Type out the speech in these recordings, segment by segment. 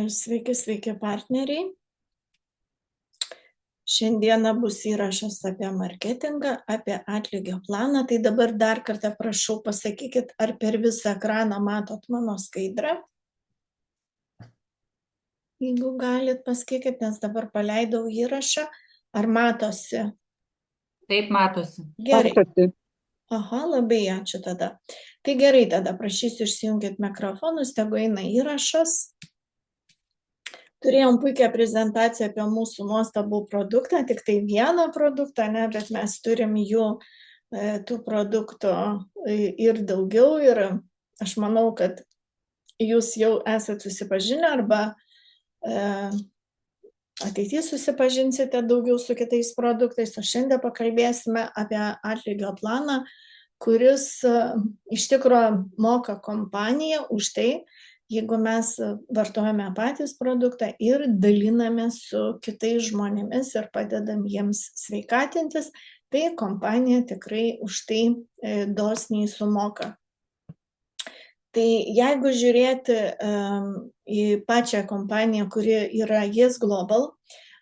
Sveiki partneriai. Šiandieną bus įrašas apie marketingą, apie atlygio planą. Tai dabar dar kartą prašau pasakykit, ar per visą ekraną matot mano skaidrą. Jeigu galit, pasakykit, nes dabar paleidau įrašą. Ar matosi? Taip, matosi. Gerai. Aha, labai ačiū tada. Tai gerai, tada prašysiu išsijungit mikrofonus, tegu eina įrašas. Turėjom puikią prezentaciją apie mūsų nuostabų produktą, tik tai vieną produktą, ne, bet mes turim jų tų produktų ir daugiau. Ir aš manau, kad jūs jau esat susipažinę arba ateityje susipažinsite daugiau su kitais produktais. O šiandien pakalbėsime apie atlygio planą, kuris iš tikrųjų moka kompaniją už tai, jeigu mes vartojame patys produktą ir daliname su kitais žmonėmis ir padedam jiems sveikatintis, tai kompanija tikrai už tai dosniai sumoka. Tai jeigu žiūrėti į pačią kompaniją, kuri yra Yes Global,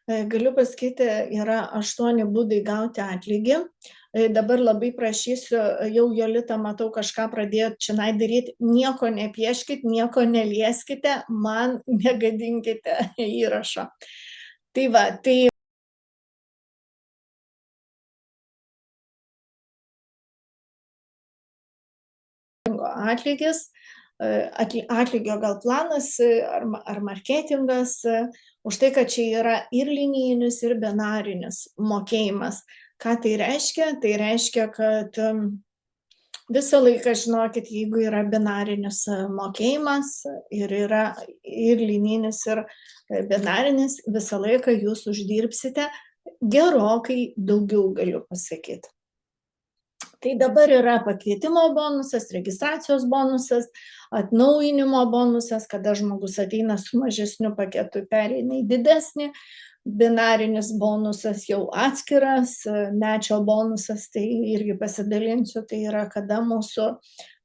galiu pasakyti, yra 8 būdai gauti atlygį. Dabar labai prašysiu, jau Jolita, matau, kažką pradėjot čionai daryti, nieko nepieškit, nieko nelieskite, man negadinkite įrašo. Tai va, tai atlygis, atlygio gal planas ar marketingas, už tai, kad čia yra ir linijinis, ir binarinis mokėjimas. Ką tai reiškia? Tai reiškia, kad visą laiką žinokit, jeigu yra binarinis mokėjimas ir yra ir linijinis, ir binarinis, visą laiką jūs uždirbsite gerokai daugiau, galiu pasakyti. Tai dabar yra pakvietimo bonusas, registracijos bonusas, atnaujinimo bonusas, kada žmogus ateina su mažesniu paketu, pereina į didesnį. Binarinis bonusas jau atskiras, mečio bonusas, tai irgi pasidalinsiu, tai yra kada mūsų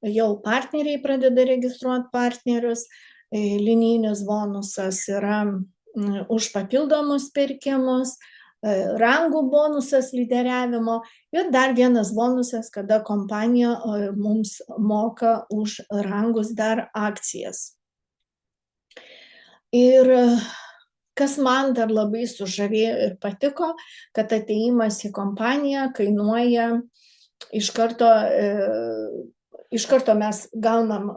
jau partneriai pradeda registruoti partnerius. Linijinis bonusas yra už papildomus pirkimus, rangų bonusas lyderiavimo ir dar vienas bonusas, kada kompanija mums moka už rangus dar akcijas. Ir kas man dar labai sužavėjo ir patiko, kad atėjimas į kompaniją kainuoja iš karto mes gaunam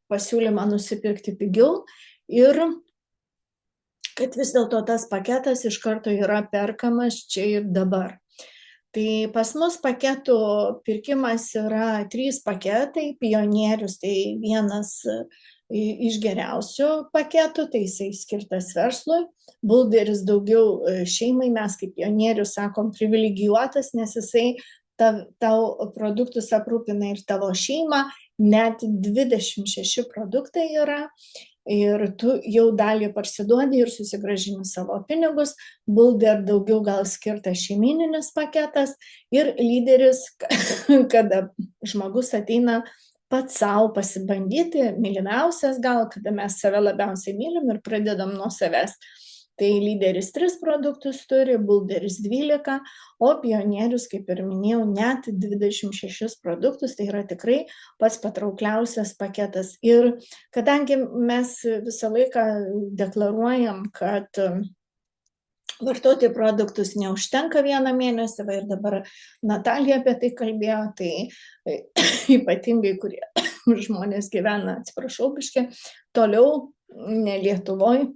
pasiūlymą nusipirkti pigiau ir kad vis dėlto tas paketas iš karto yra perkamas čia ir dabar. Tai pas mus paketų pirkimas yra 3 paketai, pionierius tai vienas iš geriausių paketų, tai jisai skirtas verslui, bulderis daugiau šeimai, mes kaip pionierius sakom privilegijuotas, nes jisai tau produktus aprūpina ir tavo šeimą, net 26 produktai yra. Ir tu jau dalį parsiduodi ir susigrąžini savo pinigus, bulder daugiau gal skirtas šeimininis paketas ir lyderis, kada žmogus ateina pats savo pasibandyti, mylimiausias gal, kada mes save labiausiai mylim ir pradedam nuo savęs. Tai lyderis 3 produktus turi, bulderis 12, o pionierius, kaip ir minėjau, net 26 produktus, tai yra tikrai pats patraukliausias paketas. Ir kadangi mes visą laiką deklaruojam, kad vartoti produktus neužtenka vieną mėnesį, ir dabar Natalija apie tai kalbėjo, tai ypatingai, kurie žmonės gyvena, atsiprašau biškį, toliau, ne Lietuvoj,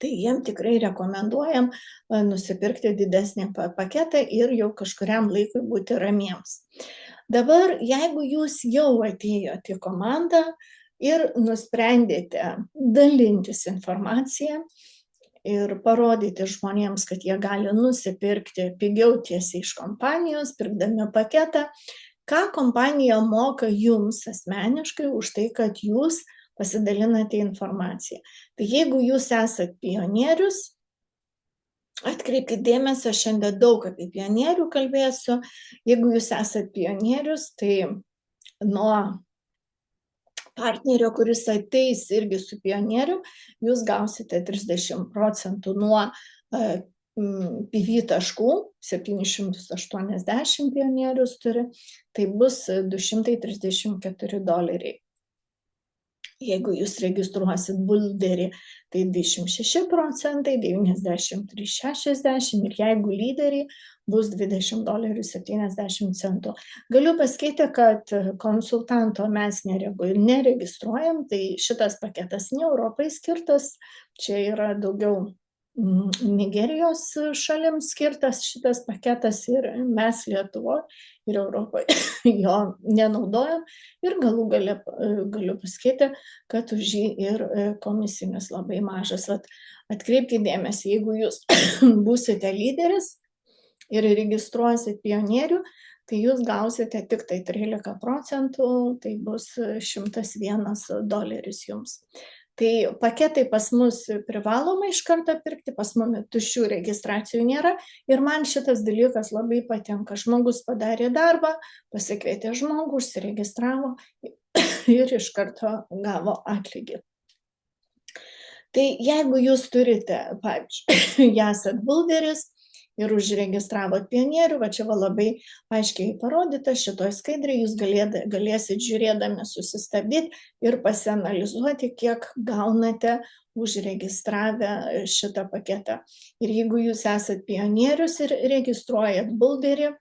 tai jiem tikrai rekomenduojam nusipirkti didesnį paketą ir jau kažkuriam laikui būti ramiems. Dabar, jeigu jūs jau atėjote į komandą ir nusprendėte dalintis informaciją ir parodyti žmonėms, kad jie gali nusipirkti pigiau tiesiai iš kompanijos, pirkdami paketą, ką kompanija moka jums asmeniškai už tai, kad jūs pasidalinate informaciją. Tai jeigu jūs esat pionierius, atkreipkite dėmesio, šiandien daug apie pionierių kalbėsiu. Jeigu jūs esat pionierius, tai nuo partnerio, kuris ateis irgi su pionieriu, jūs gausite 30% nuo PV taškų, 780 pionierius turi, tai bus $234. Jeigu jūs registruosit Bulderį, tai 26%, 93,60 ir jeigu lyderį bus $20.70. Galiu pasakyti, kad konsultanto mes neregistruojam, tai šitas paketas ne Europai skirtas, čia yra daugiau Nigerijos šalims skirtas šitas paketas ir mes Lietuvoje ir Europoje jo nenaudojam ir galiu pasakyti, kad už jį ir komisinis labai mažas. Atkreipkite dėmesį, jeigu jūs būsite lyderis ir registruosit pionierių, tai jūs gausite tik tai 13%, tai bus $101 jums. Tai paketai pas mus privaloma iš karto pirkti, pas mumis tuščių registracijų nėra ir man šitas dalykas labai patinka. Žmogus padarė darbą, pasikvietė žmogų, užsiregistravo ir iš karto gavo atlygį. Tai jeigu jūs turite, pavyzdžiui, esat Bulderis ir užregistravot pionierių, va čia labai aiškiai parodyta, šitoj skaidrėje jūs galėsit žiūrėdami susistabdyti ir pasianalizuoti, kiek gaunate užregistravę šitą paketą. Ir jeigu jūs esat pionierius ir registruojat Bulderį,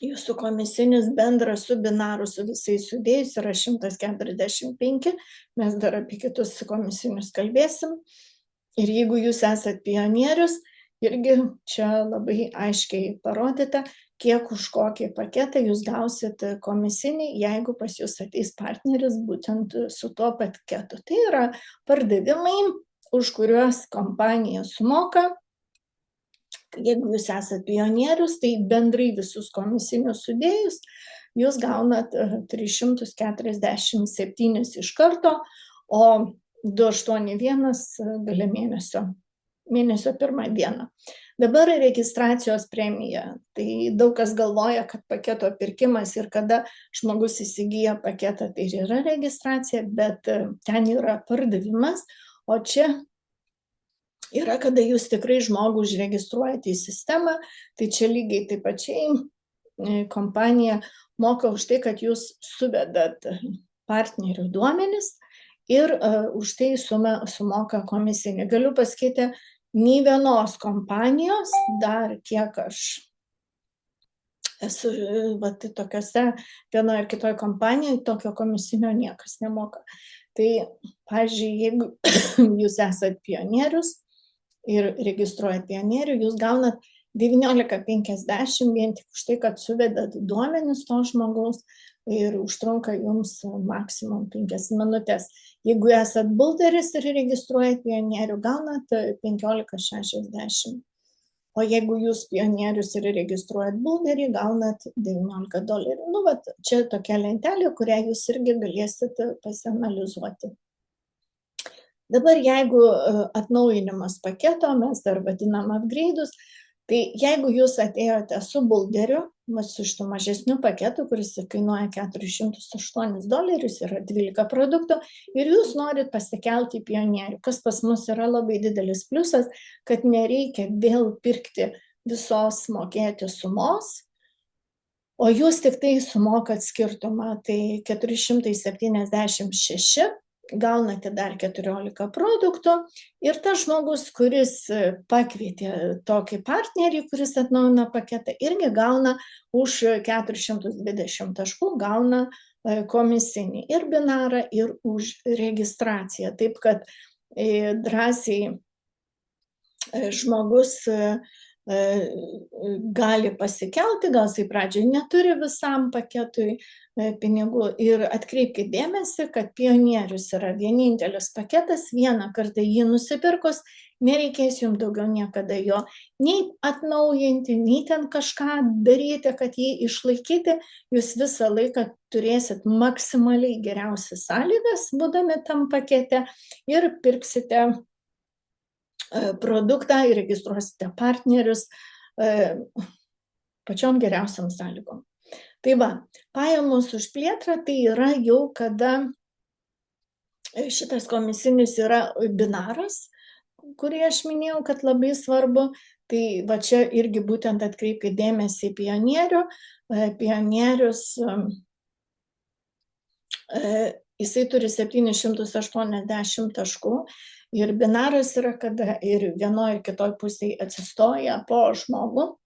jūsų komisinis bendras su binaru su visais sudėjus yra 145, mes dar apie kitus komisinius kalbėsim. Ir jeigu jūs esat pionierius, irgi čia labai aiškiai parodyta, kiek už kokį paketą jūs gausit komisinį, jeigu pas jūs ateis partneris būtent su tuo paketu. Tai yra pardavimai, už kuriuos kompanija sumoka. Jeigu jūs esat pionierius, tai bendrai visus komisinius sudėjus, jūs gaunat 347 iš karto, o 281 gale mėnesio pirmą dieną. Dabar registracijos premija. Tai daug kas galvoja, kad paketo pirkimas ir kada žmogus įsigyja paketą, tai ir yra registracija, bet ten yra pardavimas, o čia yra, kada jūs tikrai žmogų užregistruojate į sistemą, tai čia lygiai taip pačiai kompanija moka už tai, kad jūs suvedat partnerių duomenis ir už tai sumoka komisinį. Galiu pasakyti, nei vienos kompanijos, dar kiek aš esu tokiose vienoje ar kitoje kompanijoje, tokio komisinio niekas nemoka. Tai, pavyzdžiui, jeigu jūs esat pionierius ir registruojat pionierių, jūs gaunat 19,50 vien tik už tai, kad suvedat duomenis to žmogaus ir užtrunka jums maksimum 5 minutės. Jeigu esat Bulderis ir registruojat pionierių, gaunat 15,60. O jeigu jūs pionierius ir registruojat Bulderį, gaunat $19. Nu, čia tokia lentelė, kurią jūs irgi galėsit pasianalizuoti. Dabar jeigu atnaujinimas paketo, mes dar vadinam upgrade'us, tai jeigu jūs atėjote su Bulderiu, su šitu mažesniu paketu, kuris kainuoja $408, yra 12 produktų, ir jūs norit pasikelti į pionierių, kas pas mus yra labai didelis pliusas, kad nereikia vėl pirkti visos mokėti sumos, o jūs tik tai sumokat skirtumą, tai 476, gaunate dar 14 produktų ir tas žmogus, kuris pakvietė tokį partnerį, kuris atnaujina paketą, irgi gauna už 420 taškų, gauna komisinį ir binarą, ir už registraciją. Taip kad drąsiai žmogus gali pasikelti, gal jisai pradžioje neturi visam paketui pinigų ir atkreipkite dėmesį, kad pionierius yra vienintelis paketas, vieną kartą jį nusipirkus, nereikės jums daugiau niekada jo nei atnaujinti, nei ten kažką daryti, kad jį išlaikyti, jūs visą laiką turėsit maksimaliai geriausias sąlygas, būdami tam pakete ir pirksite produktą ir registruosite partnerius pačiom geriausiam sąlygom. Tai va, pajamos už plėtrą tai yra jau kada šitas komisinis yra binaras, kurį aš minėjau, kad labai svarbu. Tai va čia irgi būtent atkreipkite dėmesį į pionierių. Pionierius, jisai turi 780 taškų ir binaras yra, kada ir vienoje ir kitoje pusėje atsistoja po žmogų.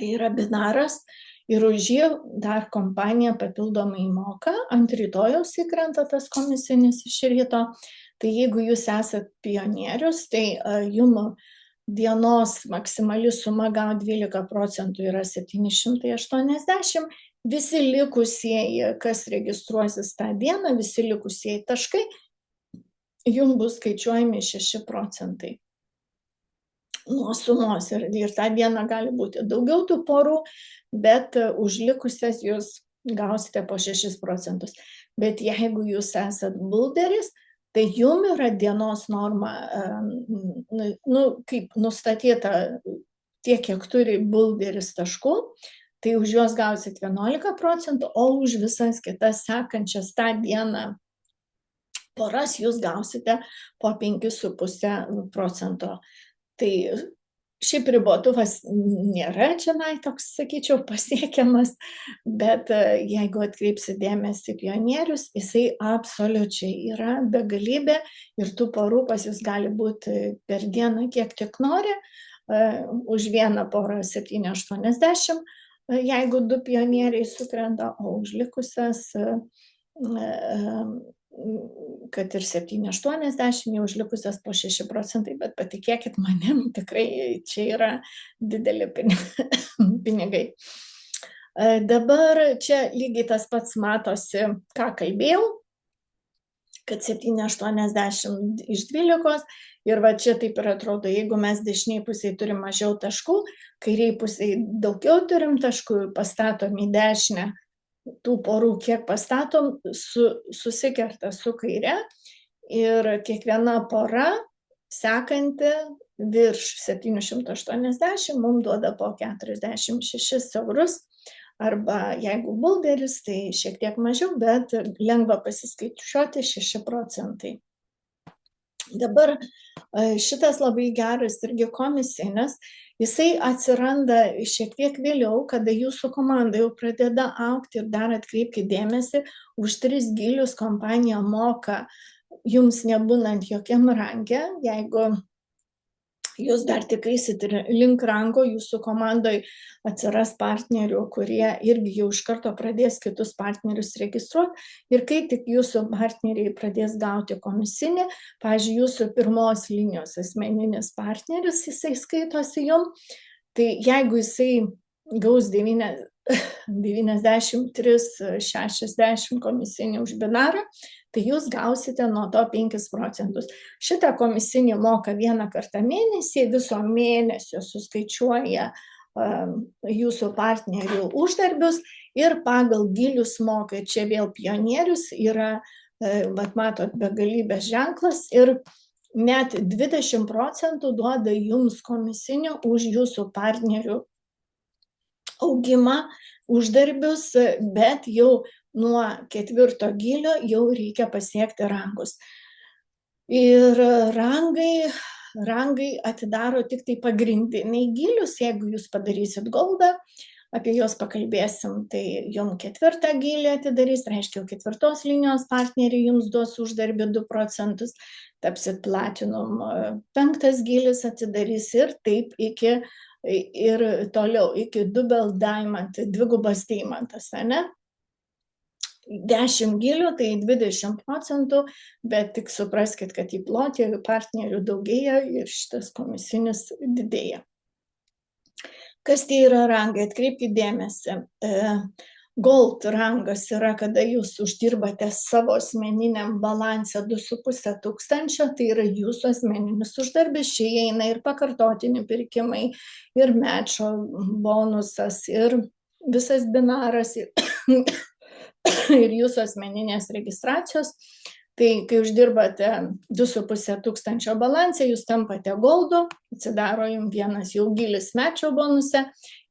Tai yra binaras. Ir už jį dar kompanija papildomai moka, ant rytojaus įkrenta tas komisinis iš ryto. Tai jeigu jūs esat pionierius, tai jums dienos maksimali suma gauti 12% yra 780, visi likusieji, kas registruosis tą dieną, visi likusieji taškai, jums bus skaičiuojami 6% nuo sumos ir tą dieną gali būti daugiau tų porų, bet už likusias jūs gausite po 6%. Bet jeigu jūs esat bulderis, tai jums yra dienos norma, kaip nustatyta tiek, kiek turi bulderis taškų, tai už juos gausit 11%, o už visas kitas sekančias tą dieną poras jūs gausite po 5,5%. Tai šiaip ribotuvas nėra čia toks, sakyčiau, pasiekiamas, bet jeigu atkreipsi dėmesį pionierius, jisai absoliučiai yra begalybė ir tų porų pas jūs gali būti per dieną kiek tik nori, už vieną porą 780, jeigu 2 pionieriai sukrenta, o už likusias kad ir 780, jau užlikusias po 6%, bet patikėkit manim, tikrai čia yra dideli pinigai. Dabar čia lygiai tas pats matosi, ką kalbėjau, kad 780 iš 12, ir va čia taip ir atrodo, jeigu mes dešiniai pusėje turim mažiau taškų, kairiai pusėje daugiau turim taškų, pastatom į dešinę, tų porų, kiek pastatom, susikerta su kaire ir kiekviena pora sekanti virš 780 mums duoda po 46 eurus, arba jeigu bulderis, tai šiek tiek mažiau, bet lengva pasiskaičiuoti 6%. Dabar šitas labai geras irgi komisinis, jisai atsiranda šiek tiek vėliau, kada jūsų komanda jau pradeda augti ir dar atkreipkite dėmesį, už 3 gilius kompanija moka jums nebūnant jokiam range, jeigu jūs dar tik eisit link rango, jūsų komandoje atsiras partnerių, kurie irgi jau iš karto pradės kitus partnerius registruoti. Ir kai tik jūsų partneriai pradės gauti komisinį, pavyzdžiui, jūsų pirmos linijos asmeninis partneris, jisai skaitosi jums, tai jeigu jisai gaus 93,60 komisinį už binarą, tai jūs gausite nuo to 5%. Šitą komisinį moka vieną kartą mėnesį, viso mėnesio suskaičiuoja jūsų partnerių uždarbius ir pagal gilius moka. Čia vėl pionierius yra, matot, begalybės ženklas ir net 20% duoda jums komisinių už jūsų partnerių augimą, uždarbius, bet jau nuo 4 gilio jau reikia pasiekti rangus. Ir rangai atidaro tik tai pagrindiniai gilius, jeigu jūs padarysit goldą, apie juos pakalbėsim, tai jums 4 gilį atidarys, reiškia, 4 linijos partneriai jums duos uždarbį 2%, tapsit platinum, 5 gilis atidarys ir taip ir toliau iki double diamond, dvigubas deimantas, ne? 10 gilių, tai 20%, bet tik supraskite, kad į plotį partnerių daugėja ir šitas komisinis didėja. Kas tai yra rangai? Atkreipkite dėmesį. Gold rangas yra, kada jūs uždirbate savo asmeniniam balansą 2,5 tūkstančio, tai yra jūsų asmeninis uždarbis, čia įeina ir pakartotini pirkimai, ir mečo bonusas, ir visas binaras, ir jūsų asmeninės registracijos. Tai kai uždirbate 2,5 tūkstančio balansę, jūs tampate goldu, atsidaro jums vienas jau gilis mečio bonuse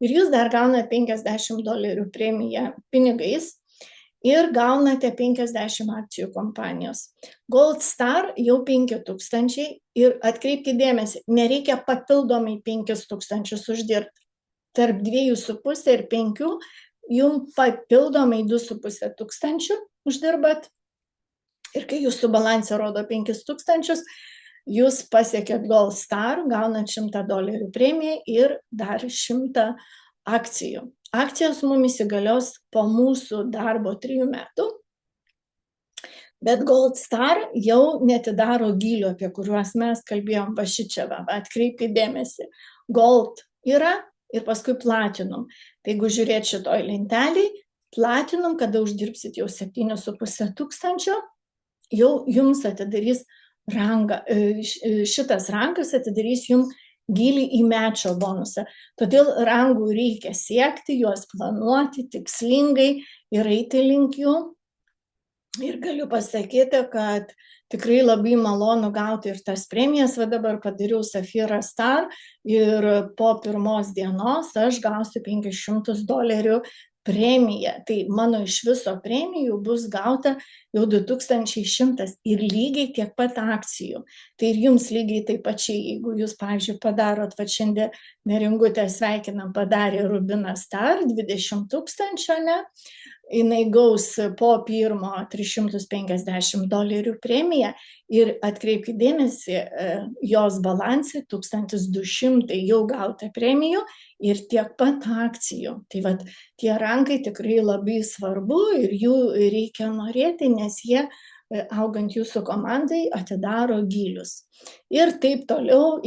ir jūs dar gaunate $50 premiją pinigais ir gaunate 50 akcijų kompanijos. Gold Star jau 5,000 ir atkreipkite dėmesį, nereikia papildomai 5,000 uždirbti. Tarp 2,5 ir 5 jums papildomai 2,5 tūkstančių uždirbat. Ir kai jūsų balansė rodo 5,000, jūs pasiekėt Gold Star, gaunat $100 premiją ir dar 100 akcijų. Akcijos mumis įgalios po mūsų darbo 3 metų, bet Gold Star jau netidaro gylio, apie kuriuos mes kalbėjom Pašičevą. Atkreipkite dėmesį, Gold yra ir paskui Platinum. Tai jeigu žiūrėt šitoj lenteliai, Platinum, kada uždirbsit jau 7,5 tūkstančio, jau jums atidarys rangą, šitas rangas atidarys jums gilį į mečio bonusą. Todėl rangų reikia siekti, juos planuoti tikslingai ir eiti link jų. Ir galiu pasakyti, kad tikrai labai malonu gauti ir tas premijas. Va dabar padariau Safira Star ir po 1 dienos aš gausiu $500 premiją. Tai mano iš viso premijų bus gauta jau 2100 ir lygiai tiek pat akcijų. Tai ir jums lygiai taip pačiai, jeigu jūs, pavyzdžiui, padarot, va šiandien Neringutę sveikinam, padarė Rubina Star 20 000, ne? Jinai gaus po pirmo $350 premiją ir atkreipkite dėmesį, jos balansė 1200 jau gauta premijų ir tiek pat akcijų. Tai vat, tie rangai tikrai labai svarbu ir jų reikia norėti, nes jie, augant jūsų komandai, atidaro gylius. Ir taip toliau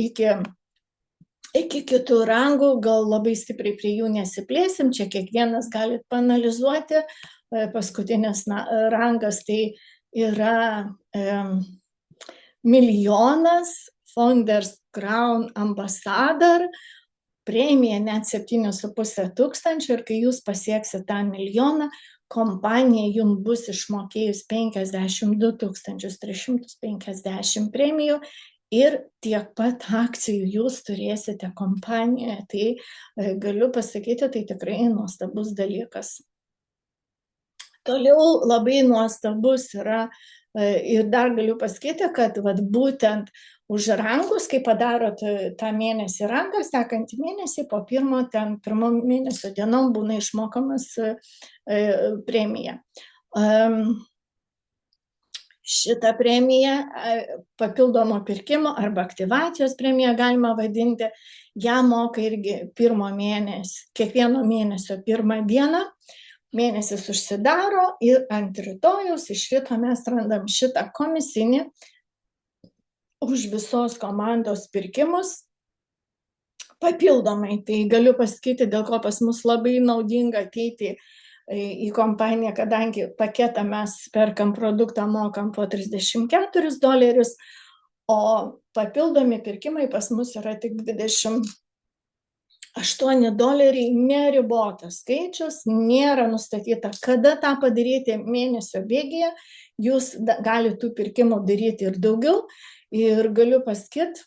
iki kitų rangų, gal labai stipriai prie jų nesiplėsim, čia kiekvienas galit paanalizuoti. Paskutinis rangas tai yra milijonas, Founders Crown Ambassador, premija net 7,5 tūkstančių ir kai jūs pasieksit tą milijoną, kompanija jums bus išmokėjus 52 350 premijų ir tiek pat akcijų jūs turėsite kompanijoje. Tai galiu pasakyti, tai tikrai nuostabus dalykas. Toliau labai nuostabus yra ir dar galiu pasakyti, kad vat, būtent už rangus, kai padarot tą mėnesį rangą, sekantį mėnesį po pirmo mėnesio dienom būna išmokamas premija. Šitą premiją, papildomo pirkimo arba aktyvacijos premiją galima vadinti, ją moka irgi kiekvieno mėnesio 1 dieną. Mėnesis užsidaro ir ant rytojaus iš ryto mes randam šitą komisinį už visos komandos pirkimus papildomai. Tai galiu pasakyti, dėl ko pas mus labai naudinga ateiti į kompaniją, kadangi paketą mes perkam produktą, mokam po $34, o papildomi pirkimai pas mus yra tik $28, neribotas skaičius, nėra nustatyta, kada tą padaryti mėnesio bėgyje, jūs galite tų pirkimų daryti ir daugiau. Ir galiu pasakyti,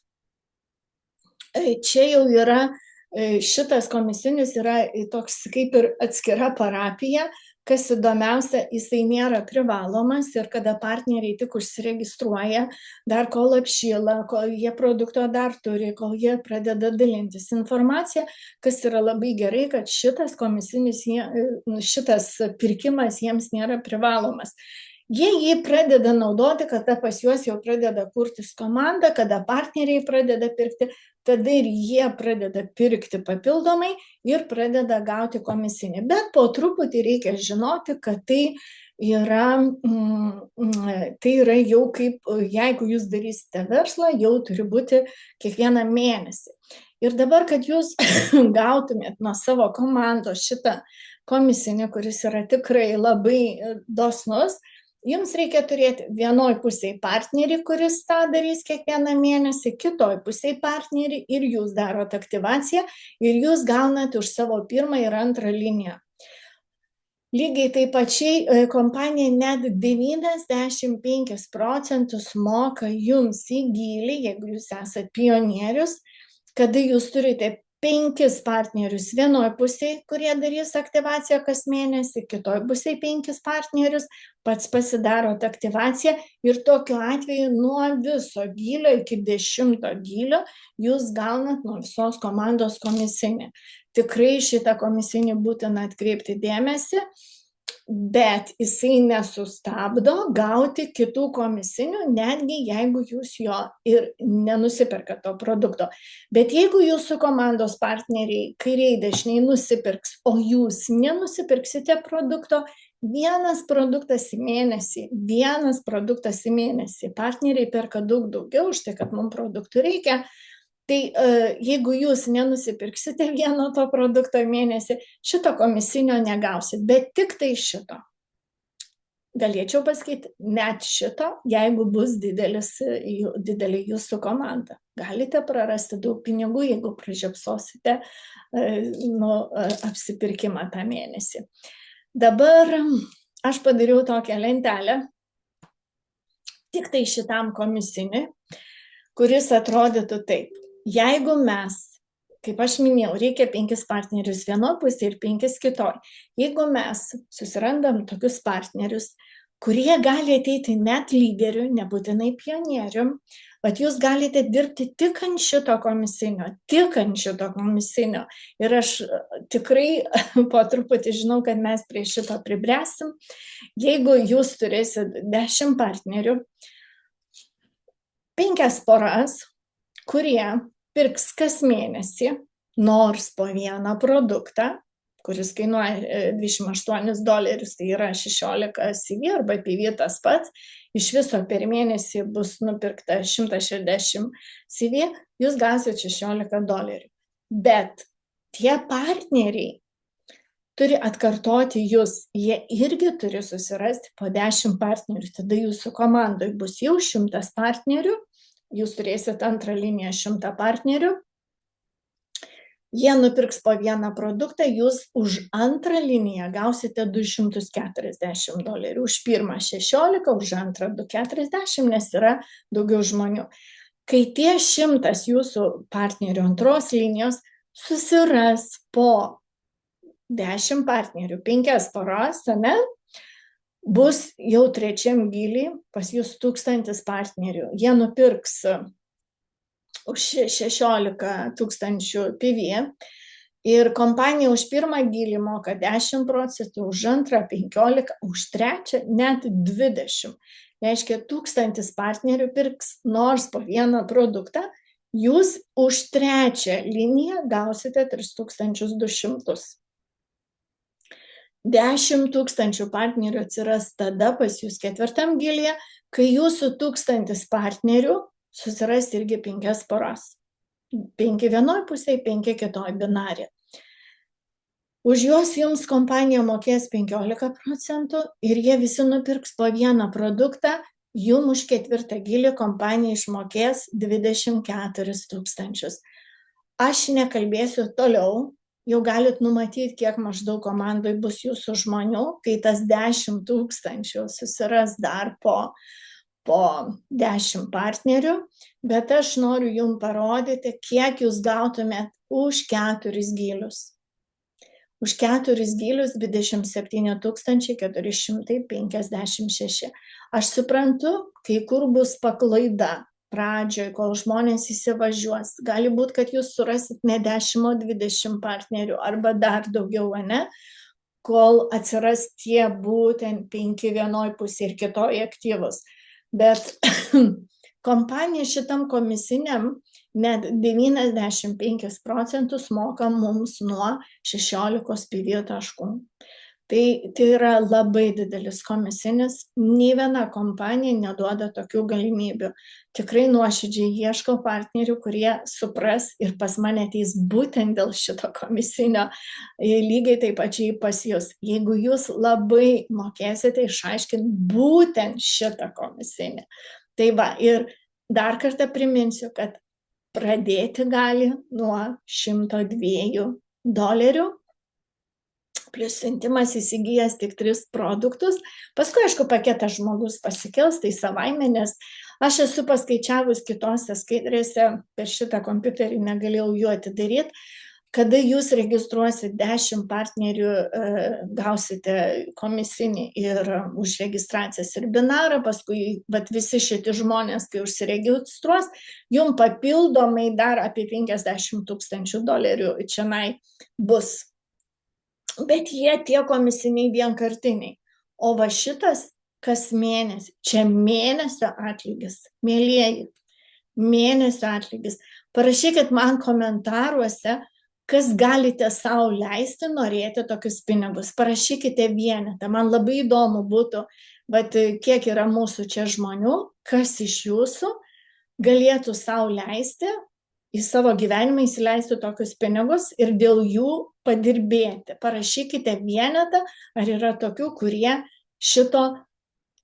čia jau yra, šitas komisinis yra toks kaip ir atskira parapija, kas įdomiausia, jisai nėra privalomas ir kada partneriai tik užsiregistruoja, dar kol apšyla, kol jie produkto dar turi, kol jie pradeda dalintis informaciją, kas yra labai gerai, kad šitas pirkimas jiems nėra privalomas. Jie jį pradeda naudoti, kada pas juos jau pradeda kurtis komanda, kada partneriai pradeda pirkti, tada ir jie pradeda pirkti papildomai ir pradeda gauti komisinį. Bet po truputį reikia žinoti, kad tai yra jau kaip, jeigu jūs darysite verslą, jau turi būti kiekvieną mėnesį. Ir dabar, kad jūs gautumėt nuo savo komandos šitą komisinį, kuris yra tikrai labai dosnus, jums reikia turėti vienoj pusėje partnerį, kuris tą darys kiekvieną mėnesį, kitoj pusėje partnerį ir jūs darot aktyvaciją ir jūs gaunate už savo 1 ir 2 liniją. Lygiai taip pačiai kompanija net 95% moka jums į gilį, jeigu jūs esate pionierius, kada jūs turite 5 partnerius vienoje pusėje, kurie darys aktyvaciją kas mėnesį, kitoje pusėje 5 partnerius, pats pasidarot aktyvaciją ir tokiu atveju nuo viso gylio iki 10 gylio jūs gaunat nuo visos komandos komisinį. Tikrai šitą komisinį būtina atkreipti dėmesį, bet jisai nesustabdo gauti kitų komisinių, netgi jeigu jūs jo ir nenusiperkat to produkto. Bet jeigu jūsų komandos partneriai kairiai dešiniai nusipirks, o jūs nenusipirksite produkto, vienas produktas į mėnesį, partneriai perka daug daugiau už tai, kad mums produktų reikia. Tai jeigu jūs nenusipirksite vieno to produkto mėnesį, šito komisinio negausit, bet tik tai šito. Galėčiau pasakyti, net šito, jeigu bus didelė jūsų komanda. Galite prarasti daug pinigų, jeigu pražiopsosite apsipirkimą tą mėnesį. Dabar aš padariau tokią lentelę, tik tai šitam komisiniui, kuris atrodytų taip. Jeigu mes, kaip aš minėjau, reikia 5 partnerius vienoje pusėje ir 5 kitoje. Jeigu mes susirandam tokius partnerius, kurie gali ateiti net lyderių, nebūtinai pionierių, bet jūs galite dirbti tik ant šito komisinio. Ir aš tikrai po truputį žinau, kad mes prie šito pribręsim. Jeigu jūs turėsit 10 partnerių, 5 poras, kurie pirks kas mėnesį nors po vieną produktą, kuris kainuoja $28, tai yra 16 CV arba PV tas pats, iš viso per mėnesį bus nupirkta 160 CV, jūs gausit $16. Bet tie partneriai turi atkartoti jūs, jie irgi turi susirasti po 10 partnerių, tada jūsų komandoje bus jau 100 partnerių, jūs turėsit antrą liniją 100 partnerių, jie nupirks po vieną produktą, jūs už antrą liniją gausite $240, už pirmą 16, už antrą 240, nes yra daugiau žmonių. Kai tie 100 jūsų partnerių antros linijos susiras po 10 partnerių, 5 poras, ne? Bus jau trečiam gylį, pas jūs 1000 partnerių. Jie nupirks už 16 000 PV ir kompanija už pirmą gylį moka 10%, už antrą 15%, už trečią net 20%. Reiškia, 1000 partnerių pirks nors po vieną produktą, jūs už trečią liniją gausite 3200. 10 000 partnerių atsiras tada pas jūs ketvirtam gylyje, kai jūsų 1000 partnerių susiras irgi 5 poras. 5 vienoje pusėje, 5 kitoje binarė. Už juos jums kompanija mokės 15% ir jie visi nupirks po vieną produktą, jums už ketvirtą gylį kompanija išmokės 24 000. Aš nekalbėsiu toliau. Jau galit numatyti, kiek maždaug komandai bus jūsų žmonių, kai tas 10 000 susiras dar po 10 partnerių, bet aš noriu jums parodyti, kiek jūs gautumėt už 4 gylius. Už 4 gylius 27 456. Aš suprantu, kai kur bus paklaida. Pradžioj, kol žmonės įsivažiuos. Gali būti, kad jūs surasit ne 10, o 20 partnerių arba dar daugiau, ne? Kol atsiras tie būtent 5 vienoje pusėje ir kitoje aktyvus. Bet kompanija šitam komisiniam net 95% moka mums nuo 16 PV taškų. Tai yra labai didelis komisinis, nei viena kompanija neduoda tokių galimybių. Tikrai nuoširdžiai ieškau partnerių, kurie supras ir pas mane ateis būtent dėl šito komisinio, lygiai taip pačiai pas jūs. Jeigu jūs labai mokėsite išaiškinti būtent šitą komisinį. Tai va, ir dar kartą priminsiu, kad pradėti gali nuo $102. Plius siuntimas įsigijęs tik 3 produktus. Paskui, aišku, paketą žmogus pasikels, tai savaime, nes aš esu paskaičiavus kitose skaidrėse, per šitą kompiuterį negalėjau jų atidaryti. Kada jūs registruosit 10 partnerių, gausite komisinį ir už registracijas ir binarą, paskui visi šitie žmonės, kai užsiregistruos, jums papildomai dar apie $50,000 čianai bus. Bet jie tie komisiniai vienkartiniai. O va šitas kas mėnesį, čia mėnesio atlygis, mielieji, mėnesio atlygis. Parašykit man komentaruose, kas galite savo leisti norėti tokius pinigus. Parašykite vienetą. Man labai įdomu būtų, bet kiek yra mūsų čia žmonių, kas iš jūsų galėtų savo leisti į savo gyvenimą įsileisti tokius pinigus ir dėl jų padirbėti. Parašykite vienetą, ar yra tokių, kurie šito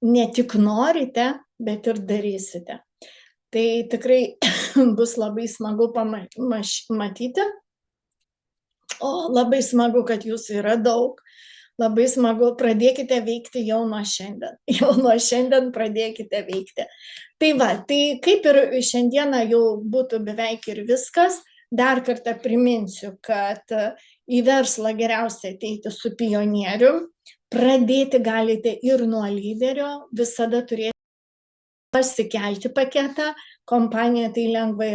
ne tik norite, bet ir darysite. Tai tikrai bus labai smagu matyti. O labai smagu, kad jūsų yra daug. Labai smagu, pradėkite veikti jau nuo šiandien. Jau nuo šiandien pradėkite veikti. Tai va, tai kaip ir šiandieną jau būtų beveik ir viskas. Dar kartą priminsiu, kad į verslą geriausia ateiti su pionierium. Pradėti galite ir nuo lyderio, visada turėti pasikelti paketą. Kompanija tai lengva ir